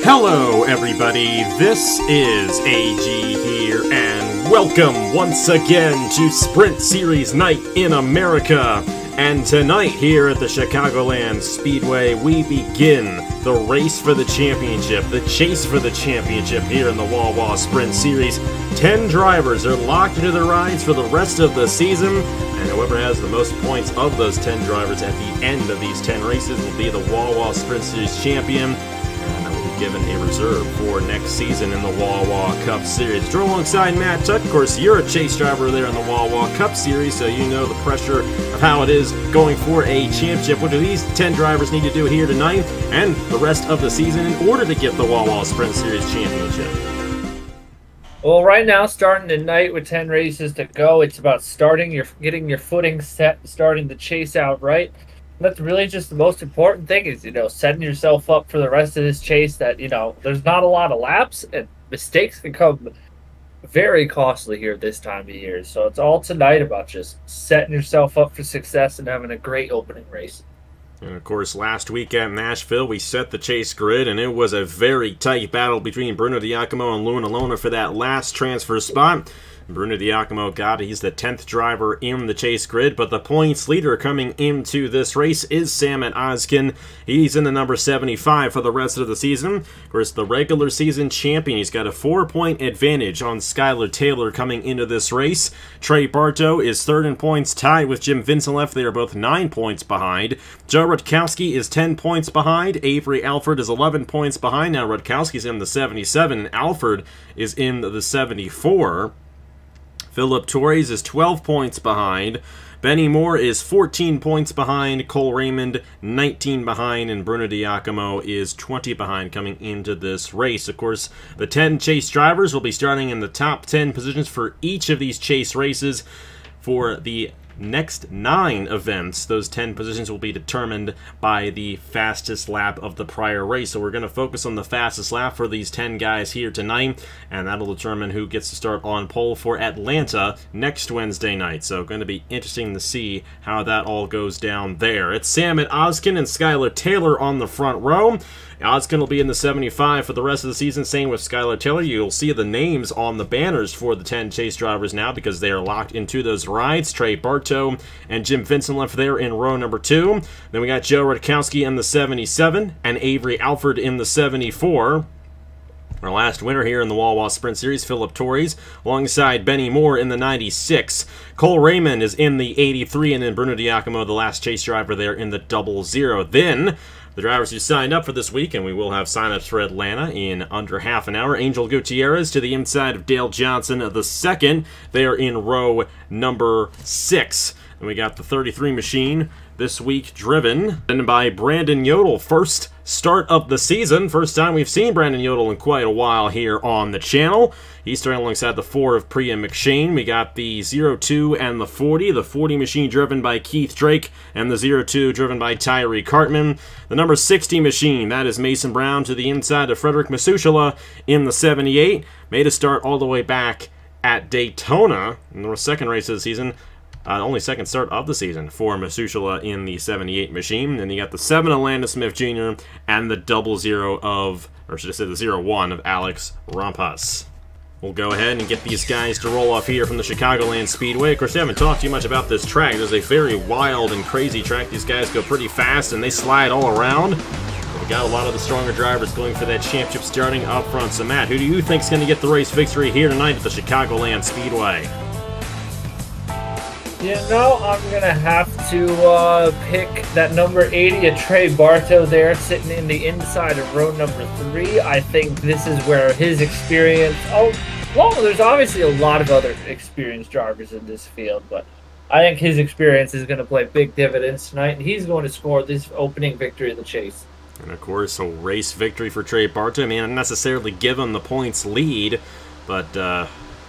Hello everybody, this is AG here, and welcome once again to Sprint Series Night in America. And tonight here at the Chicagoland Speedway, we begin the race for the championship, the chase for the championship here in the Wawa Sprint Series. 10 drivers are locked into their rides for the rest of the season, and whoever has the most points of those 10 drivers at the end of these 10 races will be the Wawa Sprint Series champion. Given a reserve for next season in the Wawa Cup Series. Draw alongside Matt Tuck. Of course, you're a chase driver there in the Wawa Cup Series, so you know the pressure of how it is going for a championship. What do these 10 drivers need to do here tonight and the rest of the season in order to get the Wawa Sprint Series championship? Well, right now, starting tonight with 10 races to go, it's about getting your footing set, starting the chase out right. That's really just the most important thing is, setting yourself up for the rest of this chase that, there's not a lot of laps and mistakes can come very costly here this time of year. So it's all tonight about just setting yourself up for success and having a great opening race. And of course, last week at Nashville, we set the chase grid, and it was a very tight battle between Bruno Diacomo and Luna Lona for that last transfer spot. Bruno Diacomo got it. He's the 10th driver in the chase grid, but the points leader coming into this race is Samet Ozkin. He's in the number 75 for the rest of the season. Of course, the regular season champion. He's got a 4-point advantage on Skylar Taylor coming into this race. Trey Bartow is third in points, tied with Jim Vincenleff. They are both 9 points behind. Joe Rutkowski is 10 points behind. Avery Alford is 11 points behind. Now Rutkowski's in the 77, and Alford is in the 74. Philip Torres is 12 points behind. Benny Moore is 14 points behind. Cole Raymond 19 behind. And Bruno Diacomo is 20 behind coming into this race. Of course, the 10 chase drivers will be starting in the top 10 positions for each of these chase races. For the next 9 events, those 10 positions will be determined by the fastest lap of the prior race. So we're going to focus on the fastest lap for these 10 guys here tonight, and that'll determine who gets to start on pole for Atlanta next Wednesday night. So going to be interesting to see how that all goes down there. It's Samet Ozkin and Skylar Taylor on the front row. Ozkin will be in the 75 for the rest of the season. Same with Skylar Taylor. You'll see the names on the banners for the 10 chase drivers now because they are locked into those rides. Trey Bartow and Jim Vincenleff there in row number 2. Then we got Joe Rutkowski in the 77 and Avery Alford in the 74. Our last winner here in the Wawa Sprint Series, Philip Torres, alongside Benny Moore in the 96. Cole Raymond is in the 83, and then Bruno Diacomo, the last chase driver there in the 00. Then the drivers who signed up for this week, and we will have signups for Atlanta in under half an hour. Angel Gutierrez to the inside of Dale Johnson the second. They are in row number 6. And we got the 33 machine this week driven by Brandon Yodel. First start of the season. First time we've seen Brandon Yodel in quite a while here on the channel. He's starting alongside the 4 of Priya McShane. We got the 02 and the 40. The 40 machine driven by Keith Drake and the 02 driven by Tyree Cartman. The number 60 machine, that is Mason Brown to the inside of Frederick Masuchala in the 78. Made a start all the way back at Daytona in the second race of the season. Only second start of the season for Masuchala in the 78 machine. Then you got the 7 of Landon Smith Jr. and the 00 of, or should I say the 01 of Alex Rampas. We'll go ahead and get these guys to roll off here from the Chicagoland Speedway. Of course, I haven't talked too much about this track. It's a very wild and crazy track. These guys go pretty fast and they slide all around. We got a lot of the stronger drivers going for that championship starting up front. So Matt, who do you think is going to get the race victory here tonight at the Chicagoland Speedway? I'm going to have to pick that number 80, a Trey Bartow there, sitting in the inside of row number 3. I think this is where his experience... there's obviously a lot of other experienced drivers in this field, but I think his experience is going to play big dividends tonight, and he's going to score this opening victory of the chase. And of course, a race victory for Trey Bartow. I mean, not necessarily give him the points lead, but...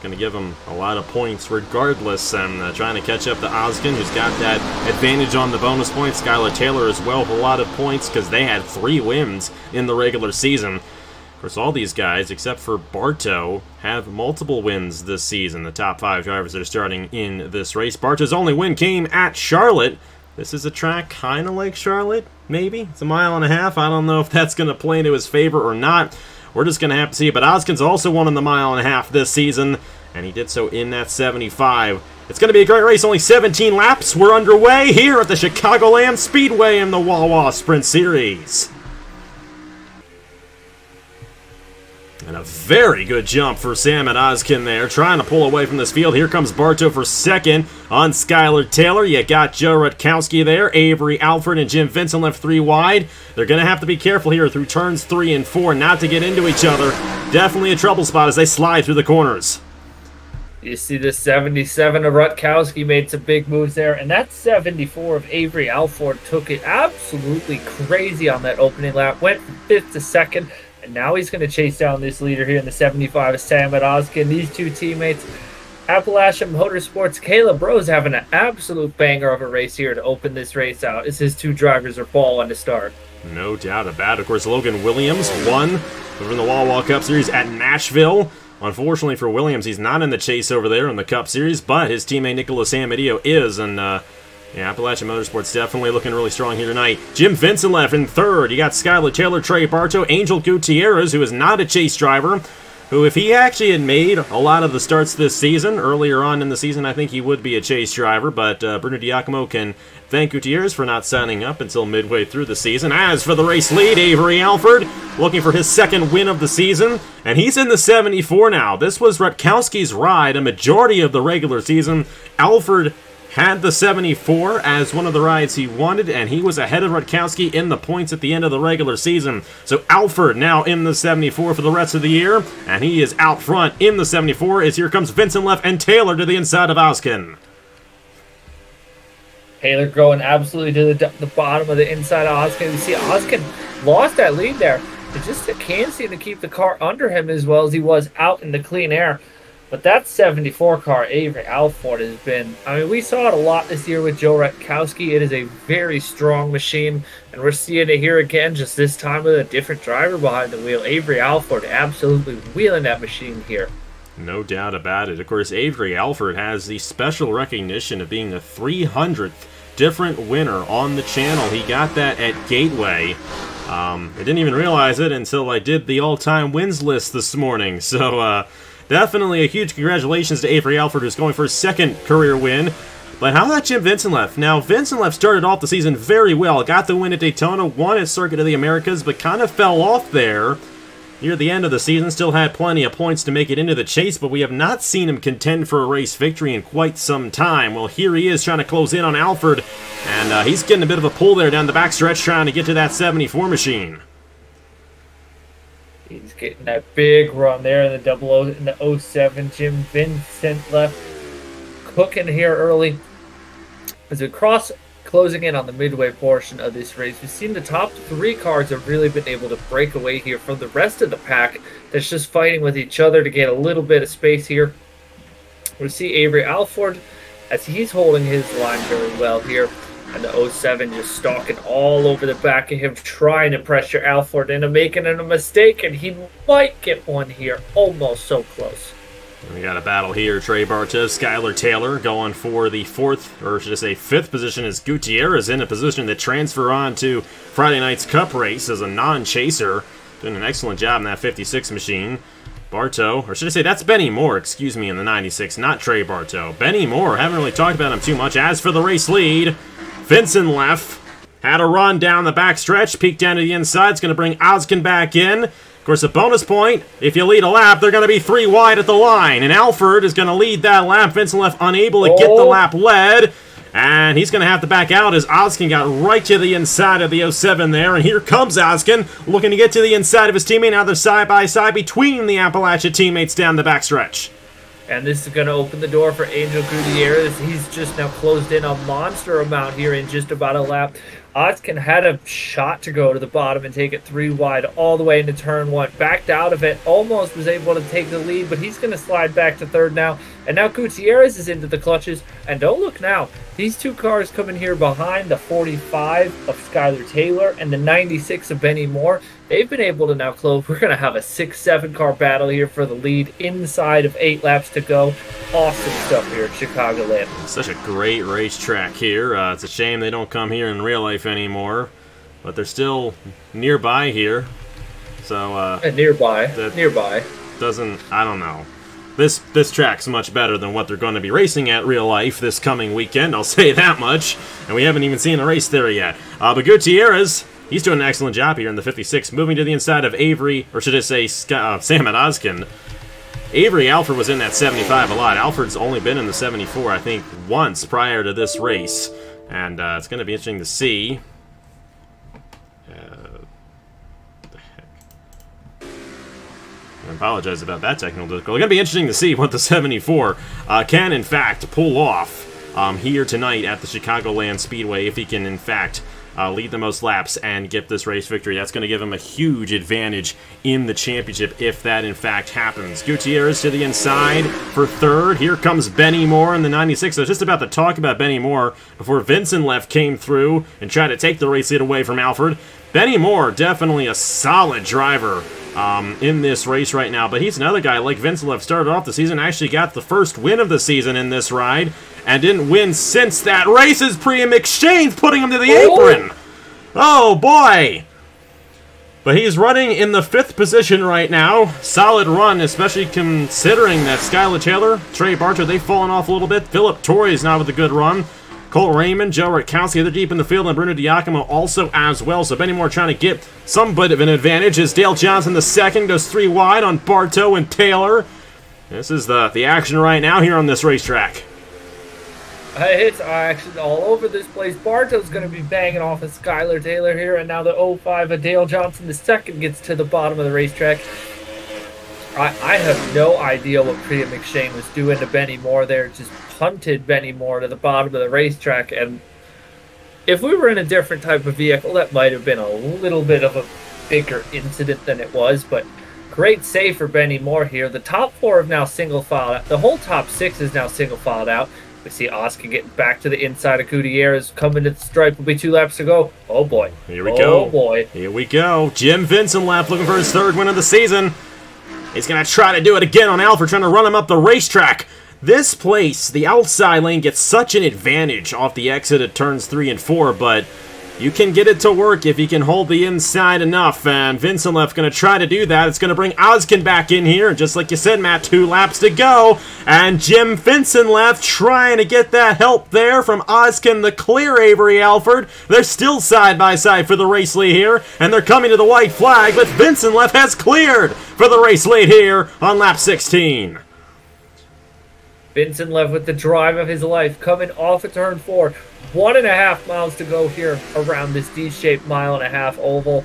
going to give him a lot of points regardless, and trying to catch up to Ozkin, who's got that advantage on the bonus points. Skylar Taylor as well with a lot of points because they had 3 wins in the regular season. Of course, all these guys, except for Bartow, have multiple wins this season. The top 5 drivers that are starting in this race. Bartow's only win came at Charlotte. This is a track kind of like Charlotte, maybe. It's a mile and a half. I don't know if that's going to play into his favor or not. We're just going to have to see. But Oskin's also won in the mile and a half this season, and he did so in that 75. It's going to be a great race. Only 17 laps. We're underway here at the Chicagoland Speedway in the Wawa Sprint Series. And a very good jump for Sam and Oskin there, trying to pull away from this field. Here comes Bartow for second on Skylar Taylor. You got Joe Rutkowski there, Avery Alford and Jim Vincent left 3 wide. They're going to have to be careful here through turns 3 and 4 not to get into each other. Definitely a trouble spot as they slide through the corners. You see the 77 of Rutkowski made some big moves there, and that 74 of Avery Alford took it absolutely crazy on that opening lap. Went from 5th to 2nd, and now he's going to chase down this leader here in the 75 of Sam and Oskin. These two teammates, Appalachian Motorsports, Caleb Rose having an absolute banger of a race here to open this race out as his two drivers are balling to start. No doubt about it. Of course, Logan Williams won over in the Wawa Cup Series at Nashville. Unfortunately for Williams, he's not in the chase over there in the Cup Series, but his teammate Nicholas Amadio is, and yeah, Appalachian Motorsports definitely looking really strong here tonight. Jim Vincent left in 3rd. You got Skylar Taylor, Trey Bartow, Angel Gutierrez, who is not a chase driver, who if he actually had made a lot of the starts this season, earlier on in the season, I think he would be a chase driver, but Bruno Diacomo can thank Gutierrez for not signing up until midway through the season. As for the race lead, Avery Alford looking for his 2nd win of the season, and he's in the 74 now. This was Rutkowski's ride a majority of the regular season. Alford had the 74 as one of the rides he wanted, and he was ahead of Rutkowski in the points at the end of the regular season. So Alford now in the 74 for the rest of the year, and he is out front in the 74 as here comes Vincent left and Taylor to the inside of Oskin. Taylor going absolutely to the bottom of the inside of Oskin. You see Oskin lost that lead there. It just can't seem to keep the car under him as well as he was out in the clean air. But that 74 car, Avery Alford, has been, I mean, we saw it a lot this year with Joe Rutkowski. It is a very strong machine, and we're seeing it here again, just this time with a different driver behind the wheel. Avery Alford absolutely wheeling that machine here. No doubt about it. Of course, Avery Alford has the special recognition of being the 300th different winner on the channel. He got that at Gateway. I didn't even realize it until I did the all-time wins list this morning. So, definitely a huge congratulations to Avery Alford, who's going for his 2nd career win. But how about Jim Vincent left? Now, Vincent left started off the season very well. Got the win at Daytona, won at Circuit of the Americas, but kind of fell off there. Near the end of the season, still had plenty of points to make it into the chase, but we have not seen him contend for a race victory in quite some time. Well, here he is trying to close in on Alford, and he's getting a bit of a pull there down the backstretch trying to get to that 74 machine. He's getting that big run there in the 07. Jim Vincent left cooking here early. As we closing in on the midway portion of this race, we've seen the top 3 cars have really been able to break away here from the rest of the pack that's just fighting with each other to get a little bit of space here. We see Avery Alford as he's holding his line very well here, and the 07 just stalking all over the back of him, trying to pressure Alford into making a mistake, and he might get one here. Almost so close. We got a battle here. Trey Bartow, Skylar Taylor going for the 4th, or should I say 5th position, as Gutierrez in a position to transfer on to Friday night's Cup race as a non-chaser. Doing an excellent job in that 56 machine. Bartow, or should I say that's Benny Moore, excuse me, in the 96, not Trey Bartow. Benny Moore, haven't really talked about him too much. As for the race lead, Vincent left, had a run down the backstretch, peeked down to the inside. It's going to bring Oskin back in. Of course, a bonus point, if you lead a lap, they're going to be 3 wide at the line. And Alford is going to lead that lap. Vincent left unable to get the lap led. And he's going to have to back out as Oskin got right to the inside of the 07 there. And here comes Oskin, looking to get to the inside of his teammate. Now they're side by side between the Appalachia teammates down the backstretch. And this is going to open the door for Angel Gutierrez. He's just now closed in a monster amount here in just about a lap. Oskin had a shot to go to the bottom and take it 3 wide all the way into turn 1. Backed out of it, almost was able to take the lead, but he's going to slide back to third now. And now Gutierrez is into the clutches. And don't look now, these 2 cars coming here behind the 45 of Skylar Taylor and the 96 of Benny Moore. They've been able to now close. We're going to have a 6-7 car battle here for the lead inside of 8 laps to go. Awesome stuff here at Chicagoland. Such a great racetrack here. It's a shame they don't come here in real life anymore, but they're still nearby here. So nearby doesn't, I don't know. This track's much better than what they're going to be racing at real life this coming weekend. I'll say that much. And we haven't even seen a race there yet. But Gutierrez, he's doing an excellent job here in the 56, moving to the inside of Avery, or should I say Sam at Oskin. Avery Alford was in that 75 a lot. Alford's only been in the 74, I think, once prior to this race. And it's going to be interesting to see. What the heck? I apologize about that technical difficulty. It's going to be interesting to see what the 74 can, in fact, pull off here tonight at the Chicagoland Speedway, if he can, in fact, lead the most laps and get this race victory. That's going to give him a huge advantage in the championship if that in fact happens. Gutierrez to the inside for third. Here comes Benny Moore in the 96. I was just about to talk about Benny Moore before Vincent Leff came through and tried to take the race lead away from Alford. Benny Moore, definitely a solid driver in this race right now, but he's another guy like Vincent Leff, started off the season, actually got the first win of the season in this ride, and didn't win since that race. Is Priam Exchange putting him to the apron. Oh boy! But he's running in the 5th position right now. Solid run, especially considering that Skylar Taylor, Trey Barter, they've fallen off a little bit. Philip Torrey is now with a good run. Cole Raymond, Joe Rutkowski, they're deep in the field, and Bruno Diacomo also as well. So Benny Moore trying to get some bit of an advantage as Dale Johnson the second goes 3 wide on Bartow and Taylor. This is the action right now here on this racetrack. It's action all over this place. Bartow's going to be banging off of Skylar Taylor here, and now the 05 of Dale Johnson the second gets to the bottom of the racetrack. I have no idea what Priya McShane was doing to Benny Moore there. Just punted Benny Moore to the bottom of the racetrack, and if we were in a different type of vehicle, that might have been a little bit of a bigger incident than it was, but great save for Benny Moore here. The top 4 have now single filed out. The whole top 6 is now single filed out. We see Oscar getting back to the inside of Gutierrez, coming to the stripe. Will be 2 laps to go. Oh boy. Here we go. Oh boy. Here we go. Jim Vincent left, looking for his 3rd win of the season. He's going to try to do it again on Alford, trying to run him up the racetrack. This place, the outside lane, gets such an advantage off the exit at turns 3 and 4, but you can get it to work if you can hold the inside enough, and Vincent Leff going to try to do that. It's going to bring Oskin back in here, and just like you said, Matt, 2 laps to go, and Jim Vincent Leff trying to get that help there from Oskin, the clear Avery Alford. They're still side by side for the race lead here, and they're coming to the white flag, but Vincent Leff has cleared for the race lead here on lap 16. Vincent Leff with the drive of his life, coming off of turn 4. 1.5 miles to go here around this D-shaped 1.5 mile oval.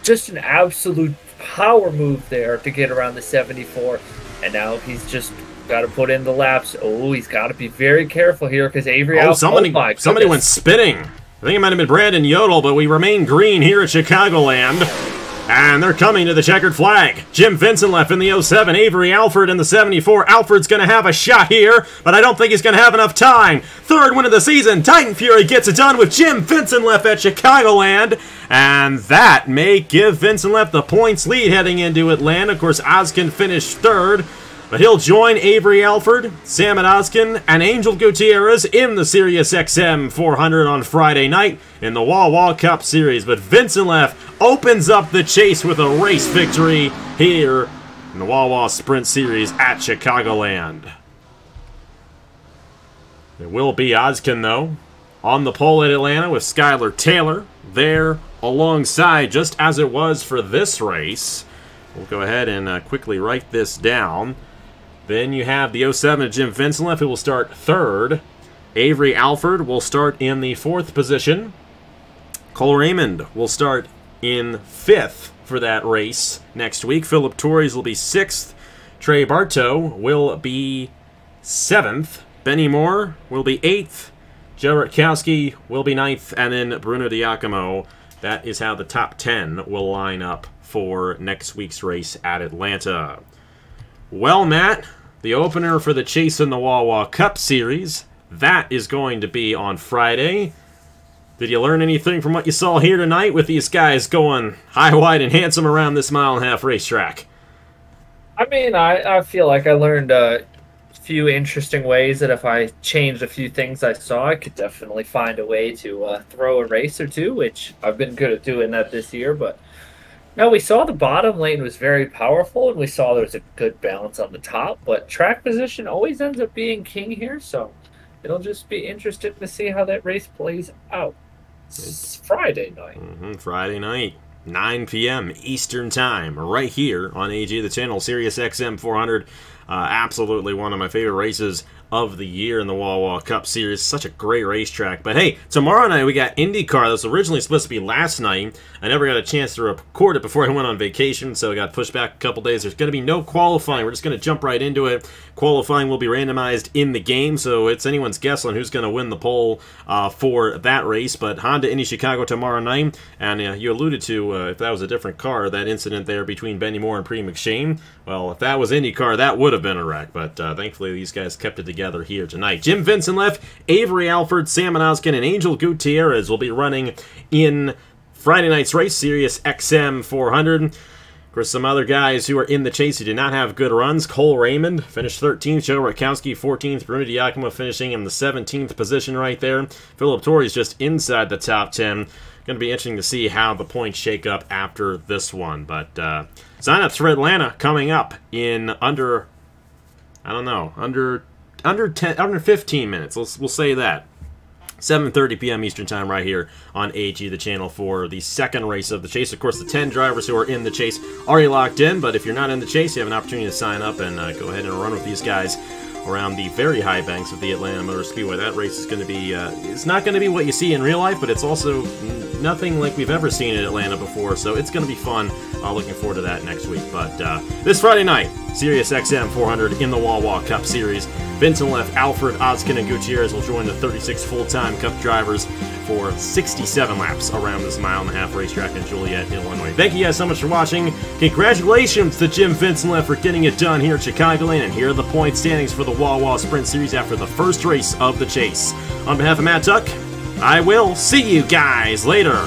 Just an absolute power move there to get around the 74. And now he's just got to put in the laps. Oh, he's got to be very careful here because Avery out. Somebody went spinning. I think it might have been Brandon Yodel, but we remain green here at Chicagoland. And they're coming to the checkered flag. Jim Vincent left in the 07. Avery Alford in the 74. Alford's going to have a shot here, but I don't think he's going to have enough time. 3rd win of the season. Titan Fury gets it done with Jim Vincent left at Chicagoland. And that may give Vincent left the points lead heading into Atlanta. Of course, Oskin finished 3rd. But he'll join Avery Alford, Sam Oskin, and Angel Gutierrez in the Sirius XM 400 on Friday night in the Wawa Cup Series. But Vincent Leff opens up the chase with a race victory here in the Wawa Sprint Series at Chicagoland. There will be Oskin, though, on the pole at Atlanta with Skylar Taylor there alongside, just as it was for this race. We'll go ahead and quickly write this down. Then you have the 07 Jim Vincent, who will start 3rd. Avery Alford will start in the 4th position. Cole Raymond will start in 5th for that race next week. Philip Torres will be 6th. Trey Bartow will be 7th. Benny Moore will be 8th. Joe Rutkowski will be 9th, and then Bruno Diacomo. That is how the top 10 will line up for next week's race at Atlanta. Well, Matt, the opener for the Chase in the Wawa Cup Series, that is going to be on Friday. Did you learn anything from what you saw here tonight with these guys going high, wide, and handsome around this mile-and-a-half racetrack? I mean, I feel like I learned a few interesting ways that if I changed a few things I saw, I could definitely find a way to throw a race or two, which I've been good at doing that this year. But no, we saw the bottom lane was very powerful, and we saw there was a good balance on the top. But track position always ends up being king here, so it'll just be interesting to see how that race plays out. It's Friday night. Friday night, 9 p.m. Eastern Time, right here on AG the Channel, Sirius XM 400. Absolutely one of my favorite races of the year in the Wawa Cup Series. Such a great racetrack. But hey, tomorrow night we got IndyCar. That was originally supposed to be last night. I never got a chance to record it before I went on vacation, so it got pushed back a couple days. There's going to be no qualifying. We're just going to jump right into it. Qualifying will be randomized in the game, so it's anyone's guess on who's going to win the pole for that race. But Honda Indy Chicago tomorrow night, and you alluded to, if that was a different car, that incident there between Benny Moore and Pre McShane. Well, if that was IndyCar, that would have been a wreck, but thankfully these guys kept it together here tonight. Jim Vincent left, Avery Alford, Sam Manoskin, and Angel Gutierrez will be running in Friday night's race, Sirius XM 400. Of course, some other guys who are in the chase who did not have good runs. Cole Raymond finished 13th, Joe Rutkowski 14th, Bruno Diacomo finishing in the 17th position right there. Philip Torrey's just inside the top 10. Going to be interesting to see how the points shake up after this one, but sign-ups for Atlanta coming up in under 15 minutes. We'll say that. 7:30 p.m. Eastern Time right here on AG the Channel for the second race of the chase. Of course, the 10 drivers who are in the chase are already locked in, but if you're not in the chase, you have an opportunity to sign up and go ahead and run with these guys around the very high banks of the Atlanta Motor Speedway. That race is going to be, it's not going to be what you see in real life, but it's also nothing like we've ever seen in Atlanta before, so it's going to be fun. Looking forward to that next week. But this Friday night, Sirius XM 400 in the Wawa Cup Series. Vincent left, Alfred, Oskin, and Gutierrez will join the 36 full-time Cup drivers for 67 laps around this mile-and-a-half racetrack in Joliet, Illinois. Thank you guys so much for watching. Congratulations to Jim Vincent left for getting it done here at Chicagoland, and here are the point standings for the Wawa Sprint Series after the first race of the chase. On behalf of Matt Tuck, I will see you guys later.